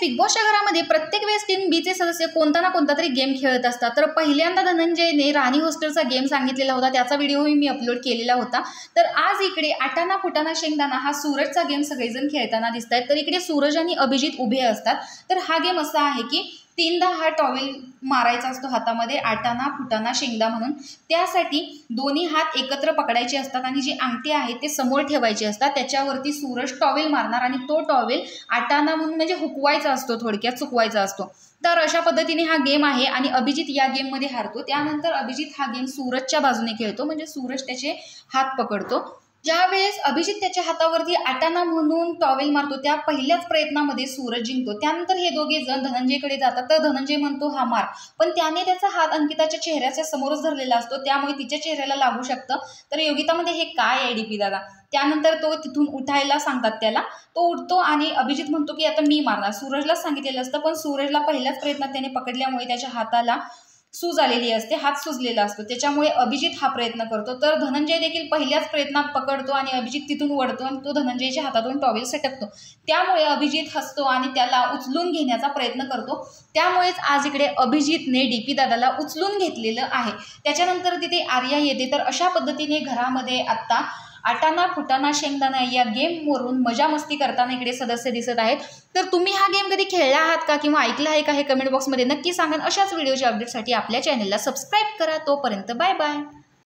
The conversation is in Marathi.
बिग बॉसच्या घरामध्ये प्रत्येक वेळेस टीम बीचे सदस्य कोणता ना कोणता तरी गेम खेळत असतात। तर पहिल्यांदा धनंजयने राणी हॉस्टेलचा गेम सांगितलेला होता, त्याचा व्हिडिओही मी अपलोड केलेला होता। तर आज इकडे आटाना फुटाना शेंगदाणा हा सूरजचा गेम सगळेजण खेळताना दिसत आहेत। तर इकडे सूरज आणि अभिजित उभे असतात। तर हा गेम असा आहे की 3दा हा टॉवेल मारायचा असतो हातामध्ये, आटाना फुटाना शेंगदा म्हणून। त्यासाठी दोन्ही हात एकत्र पकडायचे असतात आणि जी अंगठी आहे ते समोर ठेवायचे असतात। त्याच्यावरती सूरज टॉवेल मारणार आणि तो टॉवेल आटाना म्हणून म्हणजे हुकवायचा असतो, थोडक्यात चुकवायचा असतो। तर अशा पद्धतीने हा गेम आहे आणि अभिजित या गेममध्ये हारतो। त्यानंतर अभिजित हा गेम सूरजच्या बाजूने खेळतो, म्हणजे सूरज त्याचे हात पकडतो। ज्यावेळेस अभिजित त्याच्या हातावरती आटाना म्हणून टॉवेल मारतो त्या पहिल्याच प्रयत्नामध्ये सूरज जिंकतो। त्यानंतर हे दोघे जण धनंजयकडे जातात। तर धनंजय म्हणतो हा मार, पण त्याने त्याचा हात अंकिताच्या चेहऱ्याच्या समोरच धरलेला असतो, त्यामुळे तिच्या चेहऱ्याला लागू शकतं। तर योगितामध्ये हे काय आहे डीपी दादा? त्यानंतर तो तिथून उठायला सांगतात त्याला, तो उठतो आणि अभिजित म्हणतो की आता मी मारणार। सूरजला सांगितलेलं असतं, पण सूरजला पहिल्याच प्रयत्नात त्याने पकडल्यामुळे त्याच्या हाताला सूज आलेली असते, हात सुजलेला असतो, त्याच्यामुळे अभिजित हा प्रयत्न करतो। तर धनंजय देखील पहिल्याच प्रयत्नात पकडतो आणि अभिजित तिथून वळतो आणि तो धनंजयच्या हातातून टॉवेल सटकतो। त्यामुळे अभिजित हसतो आणि त्याला उचलून घेण्याचा प्रयत्न करतो। त्यामुळेच आज इकडे अभिजितने डीपी दादाला उचलून घेतलेलं आहे। त्याच्यानंतर तिथे आर्या येते। तर अशा पद्धतीने घरामध्ये आत्ता आटाना फुटाना शेंगदाणा या गेमवरून मजा मस्ती करताना इकडे सदस्य दिसत आहेत। तर तुम्ही हा गेम कधी खेळला आहात का किंवा ऐकला आहे का हे कमेंट बॉक्समध्ये नक्की सांगा। अशाच व्हिडिओच्या अपडेटसाठी आपल्या चॅनलला सबस्क्राईब करा। तोपर्यंत बाय बाय।